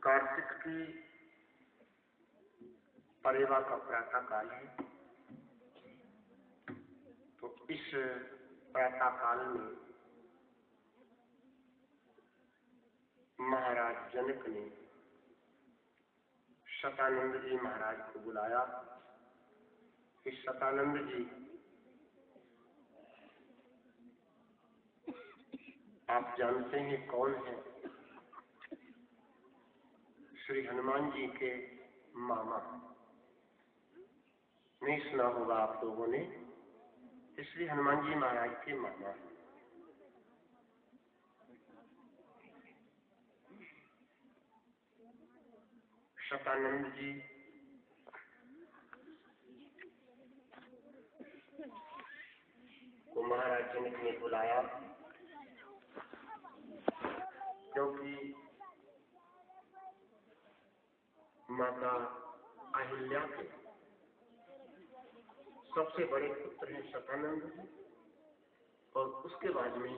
कार्तिक की परेवा का प्रातः काल है। तो इस प्रातः काल में महाराज जनक ने शतानंद जी महाराज को बुलाया। इस शतानंद जी आप जानते हैं कौन है? श्री हनुमान जी के मामा। नहीं सुना होगा आप लोगों ने, श्री हनुमान जी महाराज के मामा। शतानंद जी को महाराज जनक ने बुलाया क्योंकि माता अहिल्या के सबसे बड़े पुत्र हैं शतानंद जी, और उसके बाद में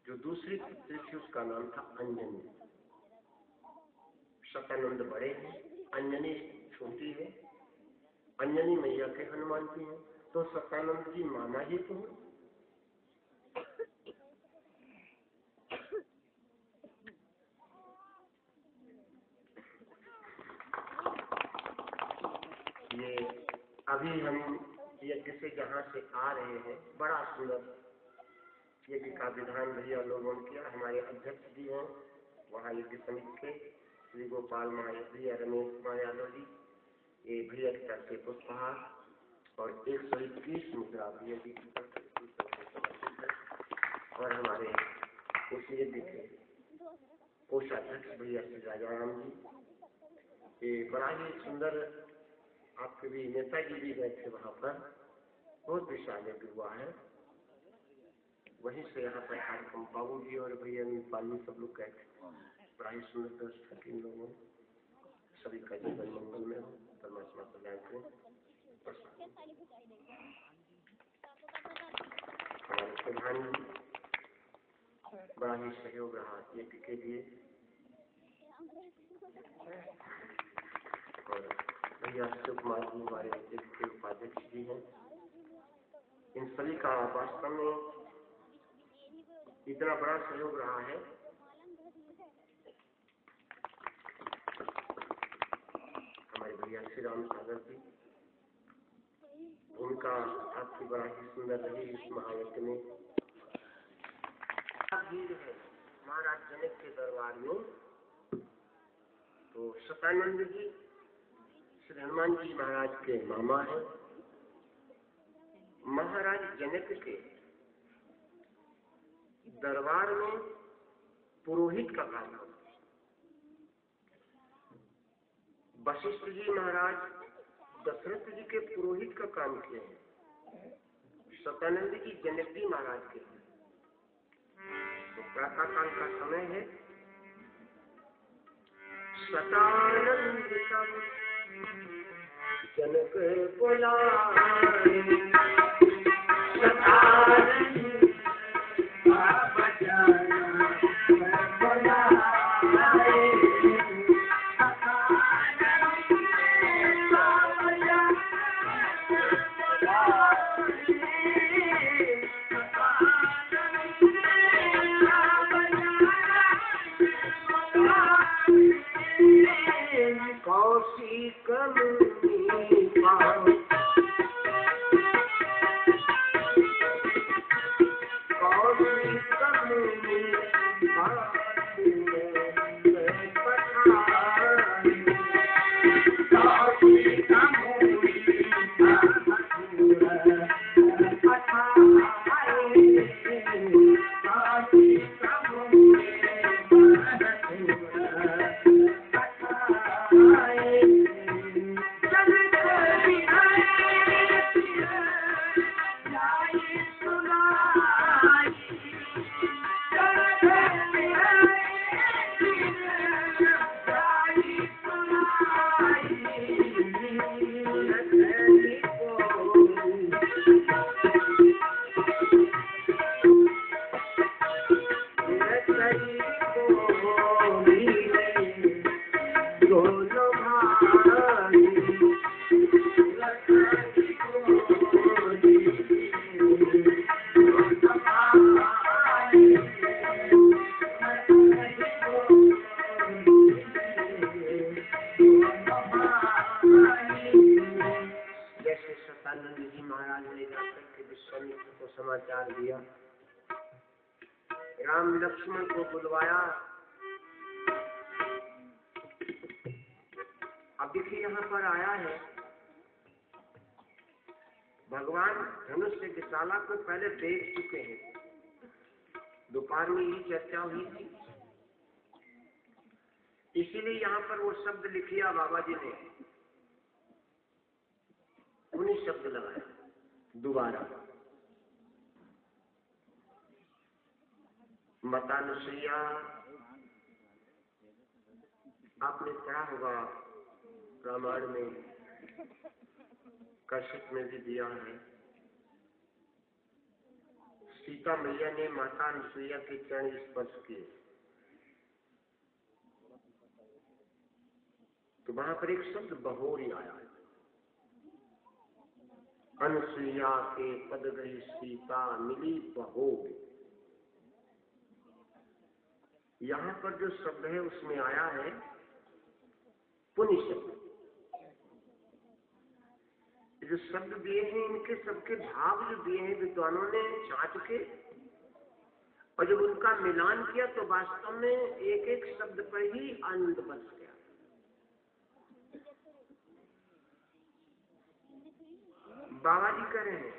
जो दूसरी पुत्री थी उसका नाम था अंजनी। शतानंद बड़े हैं, अंजनी छोटी है। अंजनी मैया के हनुमान जी हैं, तो शतानंद जी मामा ही तो हैं। ये अभी हम यज्ञ से जहाँ से आ रहे हैं, बड़ा सुंदर यज्ञ का विधान भैया लोगों ने किया। हमारे अध्यक्ष जी हैं वहाँ यज्ञ समिति के, श्री गोपाल भैया, रमेश कुमार यादव जी, ये भैया की तरफ से पुष्पहार और 121 मुद्रा भैया जी की तरफ से समर्पित है। और हमारे उस यज्ञ के कोषाध्यक्ष भैया श्री राजाराम जी, ये बड़ा ही सुंदर, आपके भी नेताजी भी गए थे वहां पर, बहुत विशाल यज्ञ हुआ है। वहीं से यहाँ पर कार्यक्रम बाबू जी और भैया पाली सब लोग गए थे। बड़ा ही सुंदर व्यवस्था की लोगों ने। सभी का जीवन मंगल में हो, परमात्मा कल्याण करें। हमारे प्रधान जी बड़ा ही सहयोग रहा यज्ञ के लिए, और भैया शिव कुमार जी हमारे यज्ञ के उपाध्यक्ष जी हैं। इन सभी का वास्तव में इतना बड़ा सहयोग रहा है। हमारे भैया श्री राम सागर जी, उनका आपकी बड़ा ही सुंदर रही इस महायज्ञ में। भीड़ है महाराज जनक के दरबार में। तो शतानंद जी श्री हनुमान जी महाराज के मामा हैं। महाराज जनक के दरबार में पुरोहित का काम करते हैं। वशिष्ठ जी महाराज दशरथ जी के पुरोहित का काम किए हैं। शतानंद जी जनक जी महाराज के। तो प्रातः काल का समय है। शतानंद जनक बुलाए, शतानंद कौशिक मुनि पाओ, कौशिक मुनि करके विश्वामित्र को समाचार दिया। राम लक्ष्मण को बुलवाया। अब देखिए यहाँ पर आया है भगवान धनुष से विशाला को पहले देख चुके हैं। दोपहर में ही चर्चा हुई थी, इसीलिए यहाँ पर वो शब्द लिखिया बाबा जी ने, उन्हीं शब्द लगाया दोबारा। मतानुसैया आपने पढ़ा होगा रामायण में, कश्यप में भी दिया है। सीता मैया ने माता अनुसुईया के चरण स्पर्श किए तो वहां पर एक शब्द बहोरी आया है। अनुसुईया के पद गई सीता मिली बहोरी। यहाँ पर जो शब्द है उसमें आया है पुण्य शब्द। जो शब्द दिए हैं इनके सबके भाव जो दिए हैं विद्वानों ने छांट के, और जब उनका मिलान किया तो वास्तव में एक एक शब्द पर ही आनंद बस गया। बाबा जी कह रहे हैं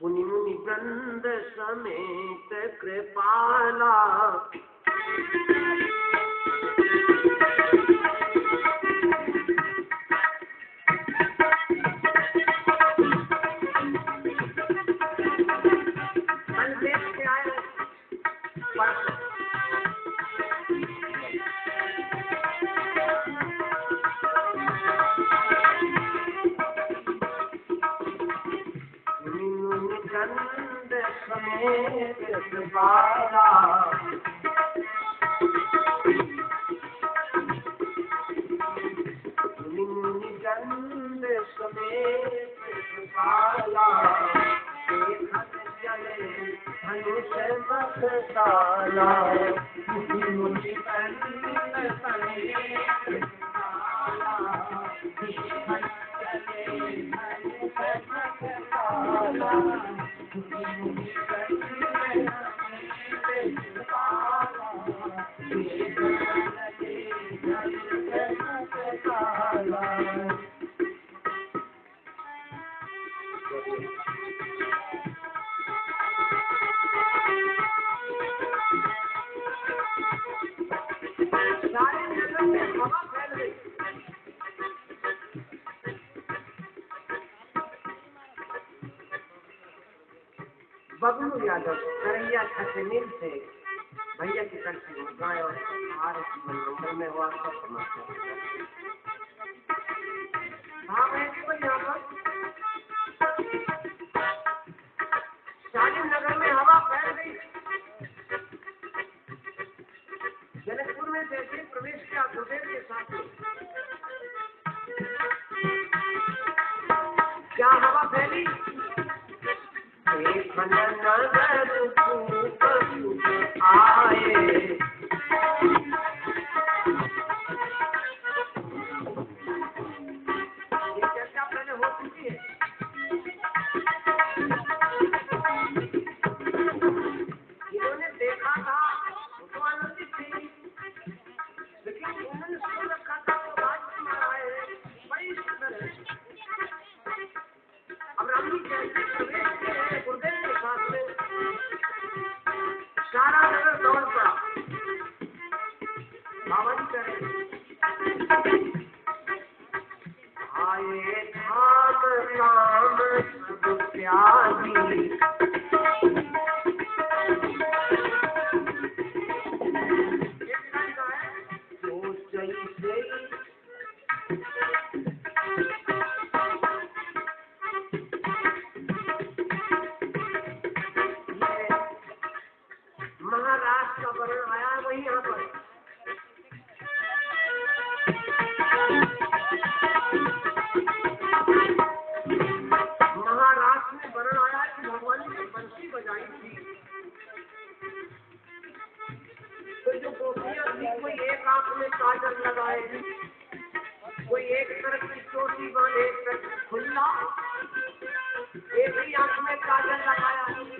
पुनि मुनि वृंद समेत कृपाला, बबलू यादव करैया खसनील से भैया की तरफ से गाय और हमारे जीवन मंगल में हुआ सब समाचार। हाँ मैं केवल यहाँ पर शालीन नगर में हवा फैल गई। जनकपुर में जैसे प्रवेश किया गुरुदेव के साथ में, क्या हवा फैली? आए ये चर्चा पहले हो चुकी है। इन्होंने देखा था तो आनंदित थी, लेकिन उन्होंने सुन रखा था तो राज में आए बड़ी सुंदर है। अब राम जी कैसे प्रवेश किए हैं गुरुदेव के साथ में, सारा नगर दौड़ पड़ा। बाबा जी कह रहे आए धाम राम सब त्यागी, तो सही से महाराष्ट्र का वर्णन आया है वही यहाँ पर। महाराष्ट्र में वर्णन आया है कि भगवान देखी आंख में काजल लगाया, लाली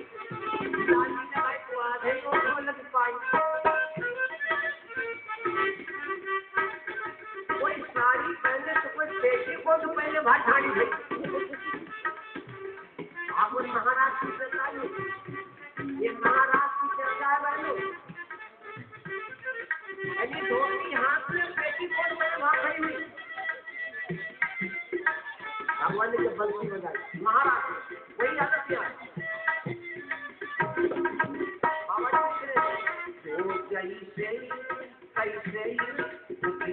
लगाई तो आधे को लग पाई। कोई साड़ी पहने तो कोई पेटी को तो पहले भाषाड़ी गई। आप महाराष्ट्र से चाहिए, ये महाराष्ट्र की चर्चा है बहनों। यदि धोती हाथ में पेटी को भाषाड़ी हुई, भगवान ने जब बंसी बजाई महाराष्ट्र वही आदत क्या है। बाबा जी तो जैसे कैसे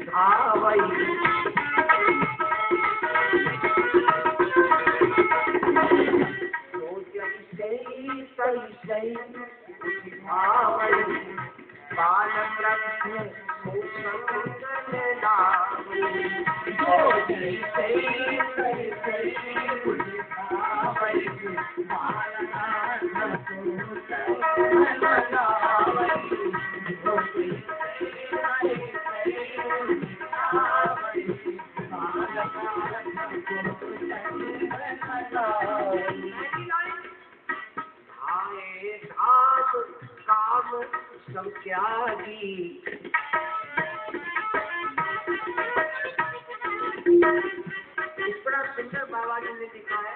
भावई तो जैसे कैसे भावई बाल रत्न काम सब त्यागी इस बड़ा सुंदर बाबा जी ने लिखा है।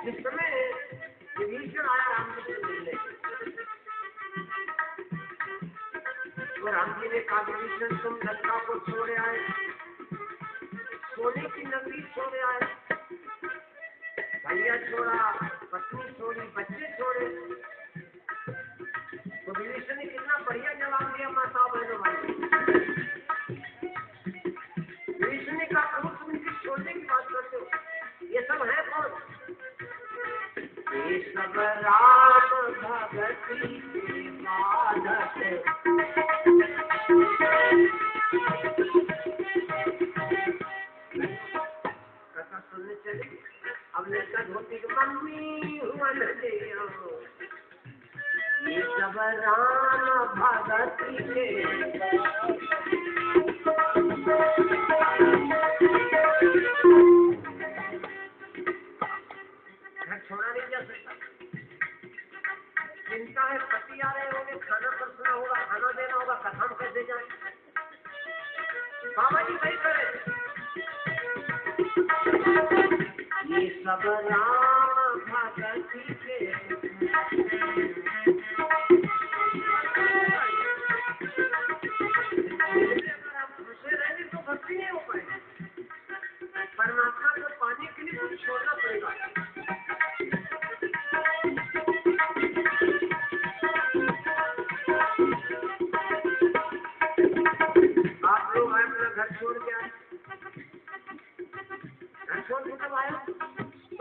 जिस समय विभीषण आया रामचंद्र मिलने, तो राम जी ने कहा विभीषण तुम लंका को छोड़े आए, सोने की नगरी छोड़े आए, भैया छोड़ा, पत्नी छोड़ी, बच्चे छोड़े। तो विभीषण ने कितना बढ़िया जवाब दिया माता बहनों भाई। विभीषण ने कहा प्रभु तुम इनकी छोड़ने की बात करते हो, ये सब है कौन? ये सब राम भगति के बालक, कथा सुनने चले। अब लड़का धोती की मम्मी हुआ लगे, ये सब राम भगति के घर छोड़ा नहीं जा सकता। चिंता है पति आ रहे होंगे, खाना परसना होगा, खाना देना होगा, कथा में कैसे जाए। बाबा जी वही करे, ये सब राम भगति के अगर आप खुशे रहेंगे तो भक्ति नहीं हो पाएगी। परमात्मा को पाने के लिए कुछ छोड़ना पड़ेगा। आप लोग आए अपना घर छोड़ के आए, घर छोड़ के कब आया?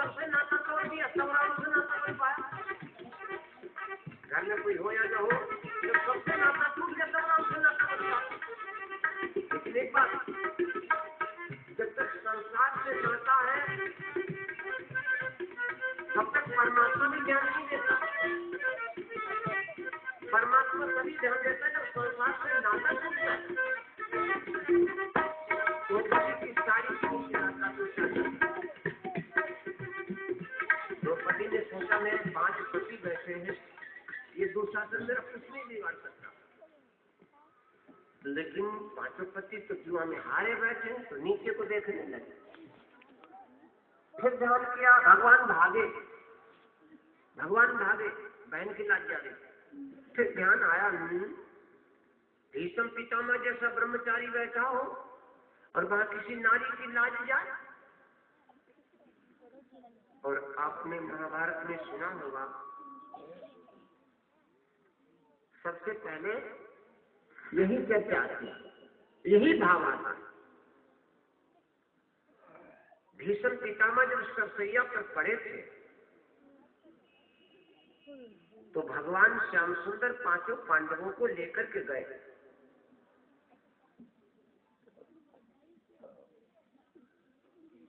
सबसे नाता तोड़ दिया, सब राम से नाता तोड़ पाया। घर में कोई हो या न हो, जब सबसे नाता टूट गया सब राम से नाता तोड़ पाया। लेकिन एक बात, जब तक संसार से नाता है तब तक परमात्मा भी ध्यान नहीं देता। परमात्मा तभी ध्यान देता है जब संसार से नाता टूट जाए। द्रौपदी की सारी चीज नाता टूट जाता। द्रौपदी ने सोचा मेरे 5 पति बैठे हैं, ये दुशासन मेरा कुछ नहीं बिगाड़ सकता। लेकिन 5 पति तो जुआ में हारे बैठे, तो नीचे को देखने लगे। फिर ध्यान किया, भगवान भागे, बहन की लाज जा रही। फिर ध्यान आया, भीष्म पितामह जैसा ब्रह्मचारी बैठा हो और वहां किसी नारी की लाज जाए। और आपने महाभारत में सुना होगा, सबसे पहले यही चर्चा आती है, यही भाव आता है। भीष्म पितामह जब सरसैया पर पड़े थे तो भगवान श्याम सुंदर 5 पांडवों को लेकर के गए।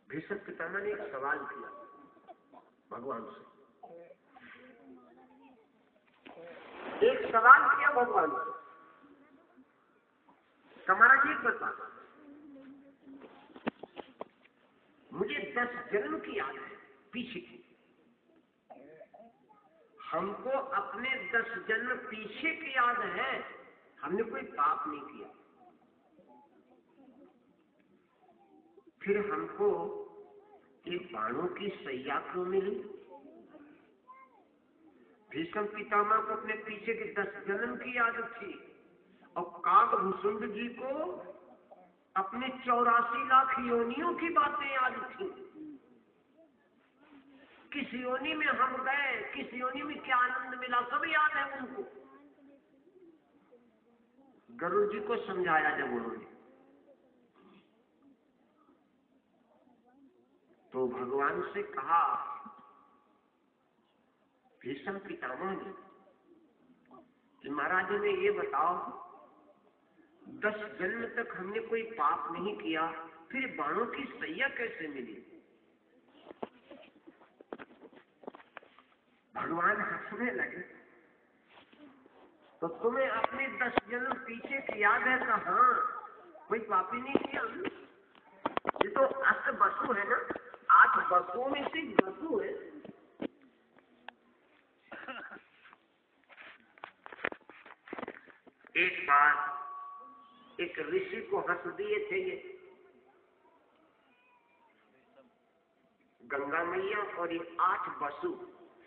भीष्म पितामह ने एक सवाल किया भगवान से, एक सवाल किया भगवान से, तुम्हारा ठीक बता, मुझे 10 जन्म की याद है पीछे की। हमको अपने 10 जन्म पीछे की याद है, हमने कोई पाप नहीं किया। फिर हमको ये बाणों की सैया क्यों मिली? भीष्म पितामह को अपने पीछे के 10 जन्म की याद थी और काकभूषुंड जी को अपने 84 लाख योनियों की बातें याद थी। किस योनि में हम गए, किस योनि में क्या आनंद मिला, सब याद है उनको। गरुड़ जी को समझाया जब उन्होंने, तो भगवान से कहा, भीष्म पितामह ने, कि महाराज ने ये बताओ 10 जन्म तक हमने कोई पाप नहीं किया, फिर बाणों की सैया कैसे मिली? भगवान हंसने लगे। तो तुम्हें अपने 10 जन्म पीछे की याद है? कहा कोई पापी नहीं किया। ये तो 8 बसु है ना, 8 बसुओं में से बसु है। एक बार एक ऋषि को हंस दिए थे ये गंगा मैया और ये 8 बसु,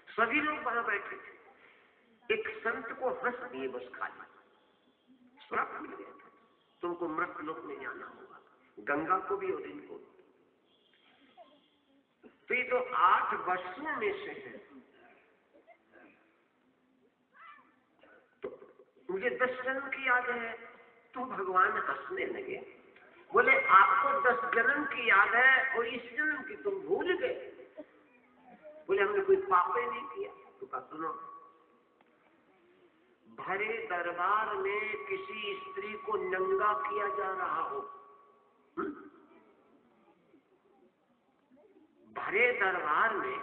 सभी लोग वहां बैठे थे। एक संत को हंस दिए बस खाली, श्राप मिल गया था, तुमको मृत लोक में जाना होगा, गंगा को भी और इनको। तो ये तो 8 बसुओं में से है। तो मुझे 10 जन्म की याद है। तो भगवान हंसने लगे, बोले आपको 10 जन्म की याद है और इस जन्म की तुम भूल गए। बोले हमने कोई पाप ही नहीं किया। तो कहा सुनो, भरे दरबार में किसी स्त्री को नंगा किया जा रहा हो, भरे दरबार में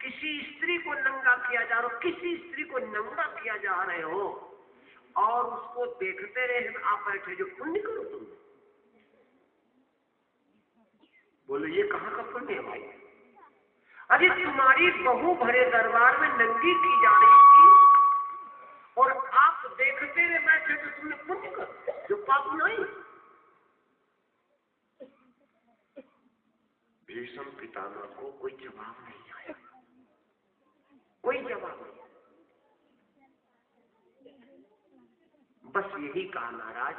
किसी स्त्री को नंगा किया जा रहा हो, किसी स्त्री को नंगा किया जा रहे हो और उसको देखते रहे आप बैठे, जो पुण्य करो तुम। बोले ये कहाँ का पुण्य है भाई? अरे तुम्हारी बहू भरे दरबार में नंगी की जा रही थी और आप देखते रहे बैठे, तो तुमने पुण्य कर, जो पाप नहीं। भीष्म पितामह को कोई जवाब नहीं आया, कोई जवाब नहीं। बस यही कहा, महाराज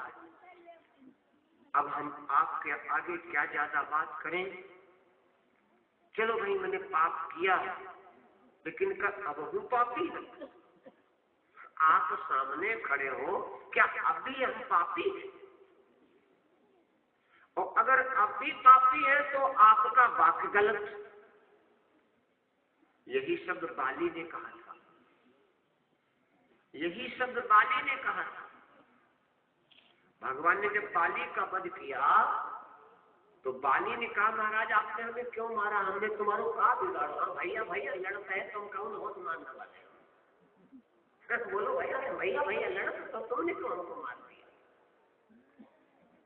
अब हम आपके आगे क्या ज्यादा बात करें। चलो भाई मैंने पाप किया है, लेकिन अब हूं पापी है। आप सामने खड़े हो, क्या अब भी हम पापी हैं? और अगर अब भी पापी है तो आपका वाक्य गलत। यही शब्द बाली ने कहा था, यही शब्द बाली ने कहा था। भगवान ने जब बाली का वध किया तो बाली ने कहा महाराज आपने हमें क्यों मारा, हमने तुम्हारा कहा बिगाड़ा। भैया भैया लड़ता है, तुम कौन बहुत मारने वाले हो? बोलो भैया भैया भैया लड़ता तो तुमने क्यों हमको मार दिया?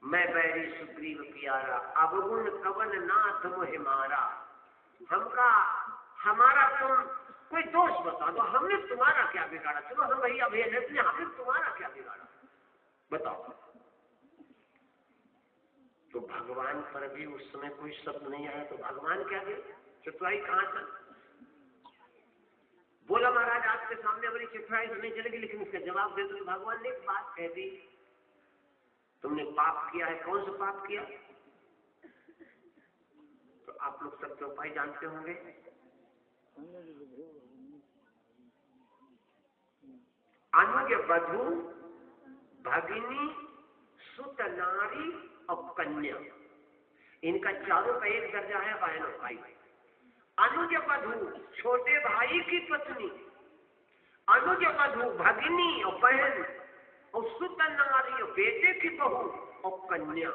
मैं बैरी सुग्रीव प्यारा, अवगुण कवन नाथ मोहि मारा। हमका हमारा तुम कोई दोष बता दो, हमने तुम्हारा क्या बिगाड़ा? चलो हम भैया भैया लड़ते, हमने तुम्हारा क्या बिगाड़ा बताओ। तो भगवान पर भी उस समय कोई शब्द नहीं आया। तो भगवान क्या गए, चितवाई कहां था? बोला महाराज आपके सामने हमारी चितवाई तो नहीं चलेगी, लेकिन इसका जवाब दे दो। तो भगवान ने एक बात कह दी, तुमने पाप किया है। कौन सा पाप किया? तो आप लोग सब चौपाई जानते होंगे। अनुज वधू भगिनी सुत नारी और कन्या, इनका चारों का एक दर्जा है बहनों भाई। अनुज वधू छोटे भाई की पत्नी, अनुज वधू भगिनी और बहन, और सुत नारी और बेटे की बहू और कन्या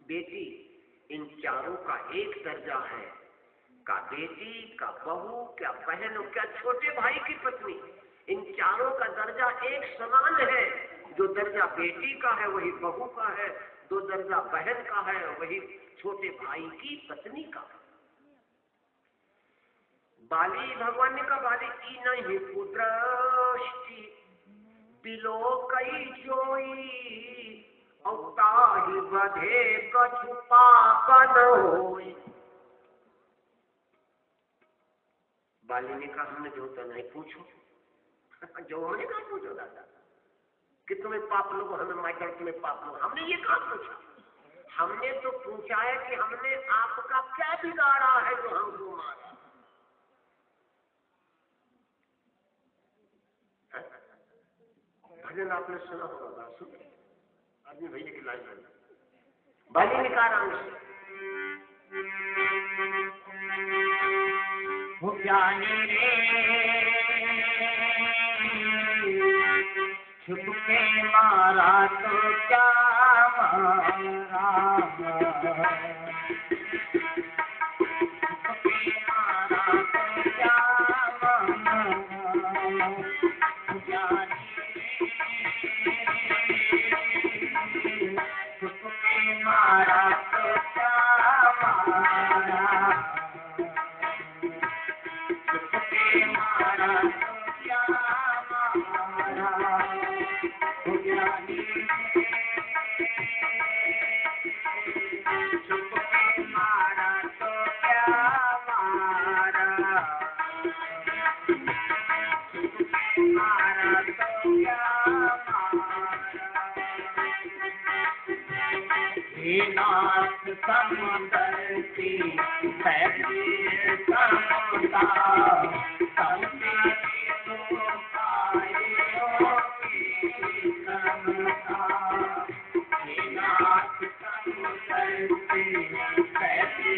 बेटी, इन चारों का एक दर्जा है। का बेटी, का बहू, क्या बहन और क्या छोटे भाई की पत्नी, इन चारों का दर्जा एक समान है। जो दर्जा बेटी का है वही बहू का है, तो दर्जा बहन का है, वही छोटे भाई की पत्नी का है। बाली भगवान ने कहा बाली की नहीं पुत्रष्टि बिलो कई जोई अवताही बधे कछु पापन होई। बाली ने कहा हमने जो तो नहीं पूछो जो हमने कहा पूछो दादा कि तुम्हें पाप लोग हमें माइकल तुम्हें पाप लोग, हमने ये कहा पूछा। हमने तो पूछा है कि हमने आपका क्या बिगाड़ा है जो हमको मारा। भजन आपने सुना होगा, सुन आदमी भैया की लाइन बना बाली ने कहा राम हो ज्ञानी छुप के मारा तो क्या मारा, छुप के मारा तो क्या मारा। ज्ञानी छुप के मारा तो क्या मारा, छुप के मारा तो क्या मारा। ज्ञानी छुप के मारा तो क्या मारा, छुप के मारा तो क्या मारा। हे नाथ समुद्र की फैली समता, समझी तो पाइयों की समता। हे नाथ समुद्र की फैली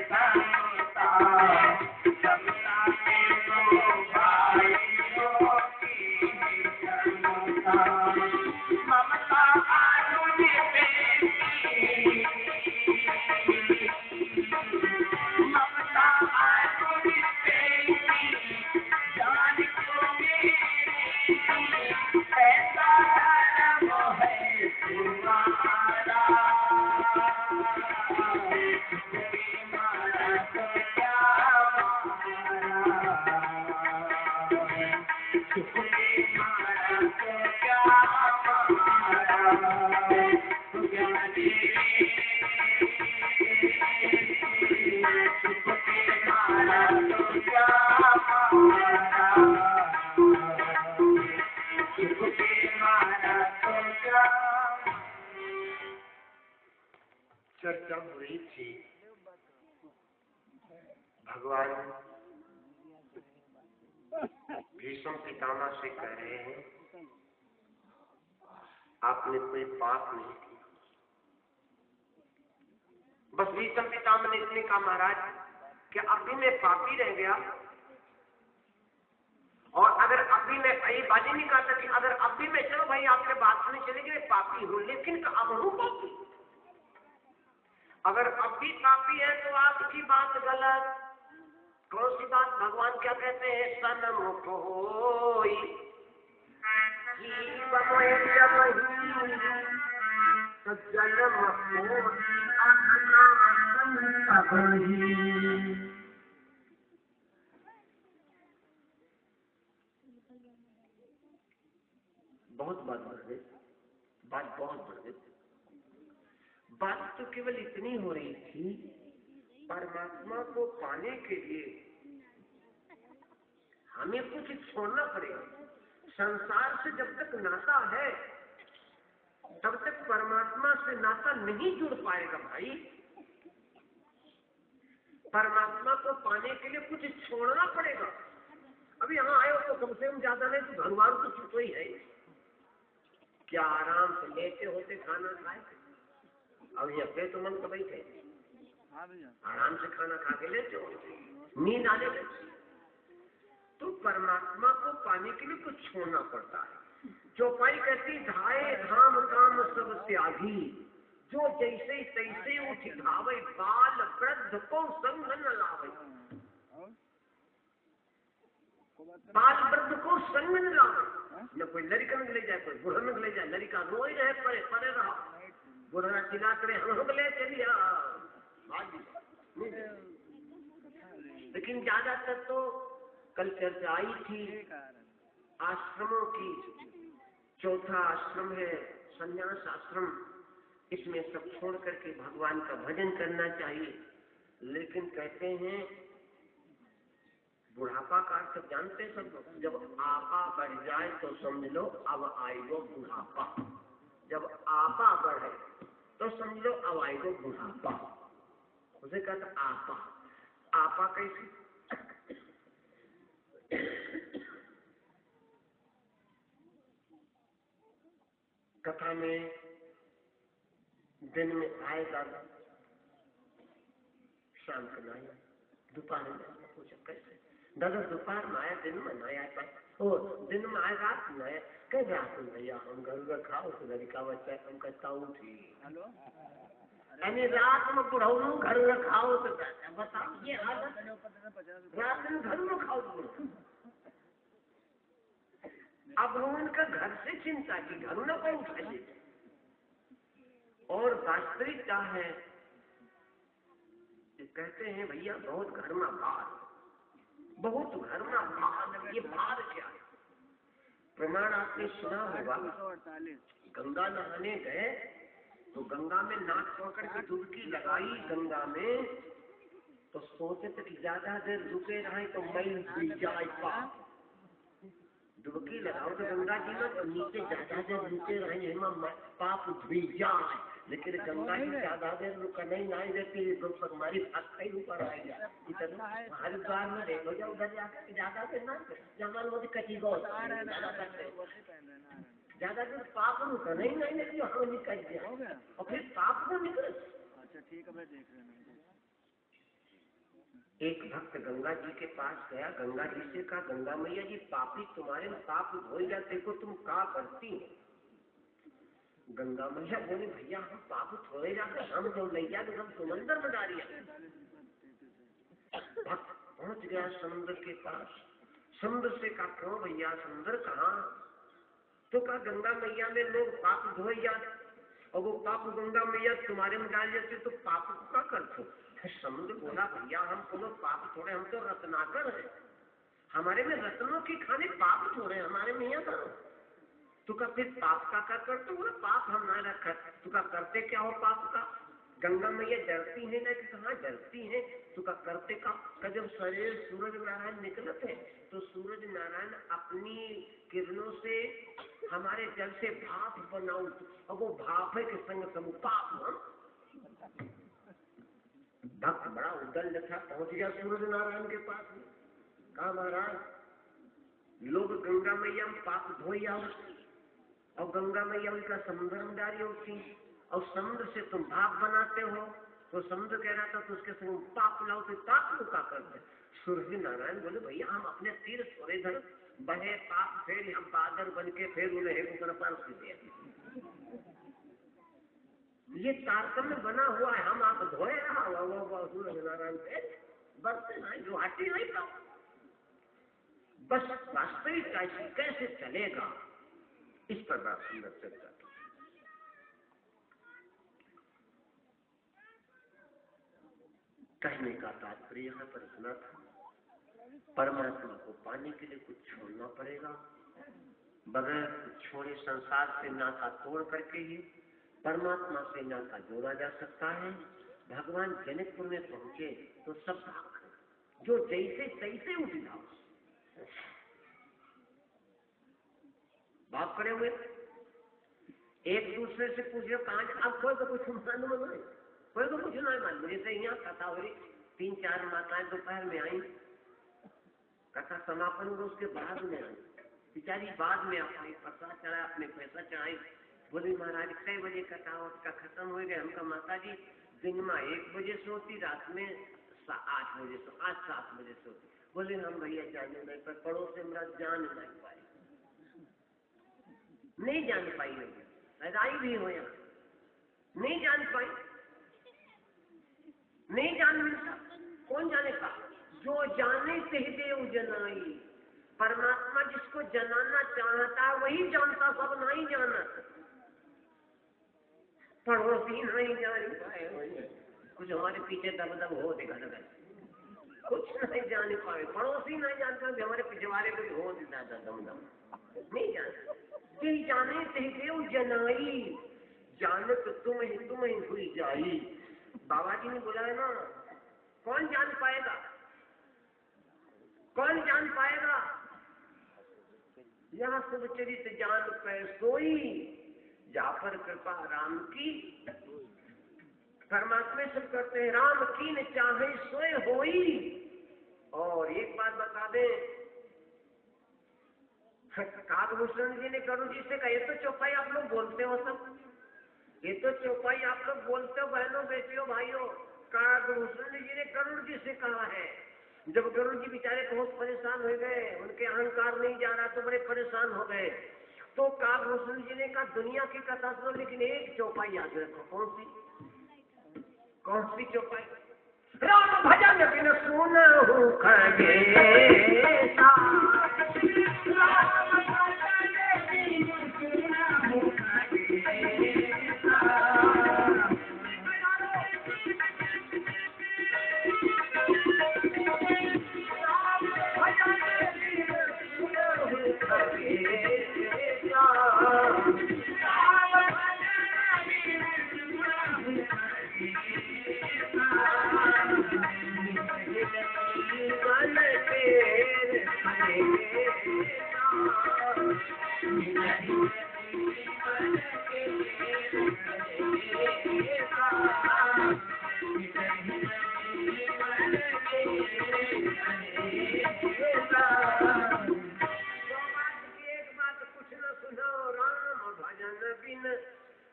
समता, समता के दो भाइयों की समता। ममता आरुण बेटी, ममता आरुण बेटी, जान क्यों मेरी ऐसा धर्म है तुम्हारा। छुपके मारा तो क्या मारा, छुपके मारा तो क्या मारा। ज्ञानी छुपके मारा तो क्या मारा, छुपके मारा तो क्या। चर्चा हुई थी भगवान भीष्म पितामह से कह रहे हैं आपने कोई पाप नहीं किया। बस भीष्म पितामह ने इसने कहा महाराज कि अब भी मैं पापी रह गया, और अगर अब भी मैं ये बात ही नहीं कहा था कि अगर अब भी मैं चलो भाई आपके बात सुनी चलेगी मैं पापी हूं, लेकिन अब हूं पापी। अगर अब भी पापी है तो आपकी बात गलत। कौन सी बात? भगवान क्या कहते हैं? सन्मुख होई जन्म बहुत बात बढ़ गई, बात बहुत बढ़ गई। बात तो केवल इतनी हो रही थी परमात्मा को पाने के लिए हमें कुछ छोड़ना पड़ेगा। संसार से जब तक नाता है तब तक परमात्मा से नाता नहीं जुड़ पाएगा भाई। परमात्मा को पाने के लिए कुछ छोड़ना पड़ेगा। अभी यहाँ आए हो तो कम से कम ज्यादा नहीं तो भगवान तो छुट्टी ही है। क्या आराम से लेटे होते खाना खाए, अब यहाँ पे तो मन तो बैठे आराम से खाना खा के लेते हो, नींद आने लगती। तो परमात्मा को पाने के लिए कुछ छोड़ना पड़ता है। चौपाई कहती धाये धाम काम सब त्यागी, जो जैसे तैसे उठ धावे, बाल वृद्ध को संग न लावे। बाल वृद्ध को संग न लावे, न कोई लड़का न ले जाए, कोई बूढ़ा न ले जाए। लड़का रोई रहे परे परे रहा, बुढ़ा चिल्ला करे हम ले चलिए लेकिन ज्यादातर तो कल चर्चा आई थी आश्रमों की। चौथा आश्रम है संन्यास आश्रम। इसमें सब छोड़ करके भगवान का भजन करना चाहिए। लेकिन कहते हैं बुढ़ापा का अर्थ जानते हैं सब लोग। जब आपा बढ़ जाए तो समझ लो अब आएगो बुढ़ापा। जब आपा बढ़े तो समझ लो अब आएगो बुढ़ापा। उसे कहते आपा। आपा कैसे? कथा में दिन में आएगा शाम को ना आया, दोपहर में पूछा कैसे? दादा दोपहर में आया, दिन में नहीं आता। ओ दिन में आए रात में आया। कह रात में भैया हम घर खाओ तो लड़का बच्चा हम कहता हूँ ठीक। यानी रात में बुढ़ऊ घर खाओ तो बताओ ये हालत। रात में घर में खाओ तो अब उनका घर से चिंता की घर न को उठाइए। और वास्तविक क्या है कहते हैं भैया बहुत घर में भार, बहुत घर में भार। ये भार क्या है? प्रमाण आपने सुना होगा। गंगा नहाने गए तो गंगा में नाक पकड़ के डुबकी लगाई गंगा में तो सोचे थे कि ज्यादा देर रुके रहे तो मैल धुल जाए पाप। डुबकी लगाओ तो गंगा जी में तो नीचे ज्यादा देर रुके रहे पाप धुल जाए। लेकिन गंगा जी ज्यादा देर रुका नहीं देती हमारी भक्त ही ऊपर आ गया। हरिद्वार में देखो जाओ उधर जाकर ज्यादा देर ना जमान मोदी कटी गो ज्यादा देर पाप रुका नहीं लेकिन हम निकल गया और फिर पाप को निकल। अच्छा ठीक है मैं देख रहा हूँ। एक भक्त गंगा जी के पास गया। गंगा जी से कहा गंगा मैया जी पापी तुम्हारे पाप धो जाते को तुम क्या करती हो? गंगा मैया बोले भैया हम पाप धोए जाते हम जो ले जाते हम समंदर में डालिया। भक्त पहुंच गया समुद्र के पास। समुद्र से कहा क्यों भैया समुद्र कहाँ? तो कहा गंगा मैया में लोग पाप धोए जाते और वो पाप गंगा मैया तुम्हारे में डाल जाते तो पाप को क्या करते? समुद्र बोला भैया हम कोनो पाप थोड़े, हम तो रत्नाकर है, हमारे में रत्नों की खाने पाप थोड़े, हमारे में यहाँ करो। तू का फिर पाप का क्या करते? बोला पाप हम ना रखा। तू का करते क्या हो पाप का? गंगा मैया डरती है ना? कि कहाँ डरती है? तू का करते का? जब शरीर सूरज नारायण निकलते तो सूरज नारायण अपनी किरणों से हमारे जल से भाप बनाऊ और वो भाप के संग सब पाप हम। भक्त बड़ा उद्दंड था, पहुंच गया सूरज नारायण के पास। कहा महाराज लोग गंगा मैया में पाप धोई आओ और गंगा मैया उनका समुद्र में डाली होती और समुद्र से तुम भाप बनाते हो तो समुद्र कह रहा था तो उसके संग पाप लाओ तो पाप को क्या करते? सूरज नारायण बोले भैया हम अपने तीर थोड़े धर बहे पाप फिर हम बादल बन के फिर उन्हें पार दिया। ये तारतम्य बना हुआ है। हम आप धोए रहा सूरज नारायण पे बरते नहीं गुवाहाटी नहीं पाओ। बस वास्तविक कैसे चलेगा इस पर बड़ा सुंदर चर्चा। कहने का तात्पर्य यहाँ पर इतना था परमात्मा को पाने के लिए कुछ छोड़ना पड़ेगा। बगैर कुछ छोड़े संसार से नाता तोड़ करके ही परमात्मा से नाता जोड़ा जा सकता है। भगवान जनकपुर में पहुंचे तो सब भाग जो जैसे तैसे उठ जाओ भाग पड़े हुए। एक दूसरे से पूछे कहा अब कोई तो कुछ मालूम नहीं, कोई तो कुछ नहीं मालूम। जैसे यहाँ कथा हो रही 3-4 माताएं दोपहर में आई, कथा समापन हुआ उसके बाद में आई, बेचारी बाद में अपने प्रसाद चढ़ाया अपने पैसा चढ़ाई। बोली महाराज कई बजे कथा का खत्म हो गया? हमका माता जी दिन में 1 बजे सोती, रात में 8 बजे सो, आज 7 बजे सोती। बोले हम भैया जाने नहीं पर पड़ोस से मेरा जान नहीं पाई, नहीं जान पाई होगी पैदाई भी हो यहाँ नहीं जान पाई, नहीं जान मिलता। कौन जाने का? जो जाने से ही देव जनाई। परमात्मा जिसको जनाना चाहता वही जानता, सब नहीं जाना। पड़ोसी नहीं जान पाए, कुछ हमारे पीछे दब दब हो देखा था, कुछ नहीं जान पाए, पड़ोसी नहीं जान पाए, हमारे पिछवाड़े कुछ हो देता था दम दम नहीं जान, दिल जाने से देव जनाई, जानत तुम ही हुई जाई। बाबा जी ने बोला है ना, कौन जान पाएगा, कौन जान पाएगा, यहाँ सब चरित जान पे सोई, जा पर कृपा राम की। परमात्मा सब करते हैं, राम की न चाहे सोए होई। और एक बात बता दे, कागभूषण जी ने करुण जी से कहा, ये तो चौपाई आप लोग बोलते हो सब, ये तो चौपाई आप लोग बोलते हो बहनों बेटियों भाइयों। कागभूषण जी ने करुण जी से कहा है, जब करुण जी बेचारे बहुत परेशान हो गए, उनके अहंकार नहीं जा रहा तो बड़े परेशान हो गए, तो कागभूषण जी ने कहा दुनिया की कथा सुनो लेकिन एक चौपाई याद रखो। कौन सी चौपाई? राम भजन बिन सुनहु खगेसा,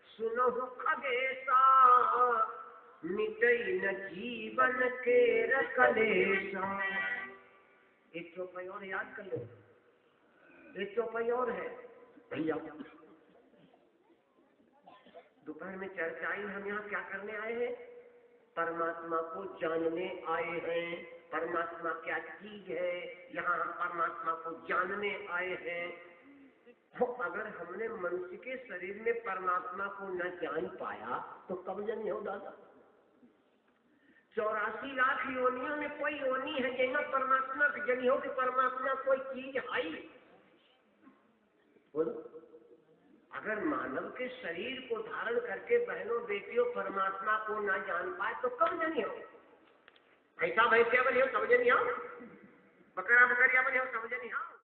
सुनहु खगेसा, मिटई न जीवन के कलेसा। एक चौपाई और याद कर लो, एक चौपाई और है भैया। दोपहर में चर्चा आई, हम यहाँ क्या करने आए हैं? परमात्मा को जानने आए हैं। परमात्मा क्या चीज है, यहाँ हम परमात्मा को जानने आए हैं। तो अगर हमने मनुष्य के शरीर में परमात्मा को न जान पाया तो कब जन्म हो दादा? 84 लाख योनियों में कोई योनि है जहाँ परमात्मा की जनी हो कि परमात्मा कोई चीज आई? बोलो, अगर मानव के शरीर को धारण करके बहनों बेटियों परमात्मा को न जान पाए तो कब जनी हो? ऐसा भैंसिया बनी हो कब जनी हो? बकरा बकरिया बनी हो कब जनी हो?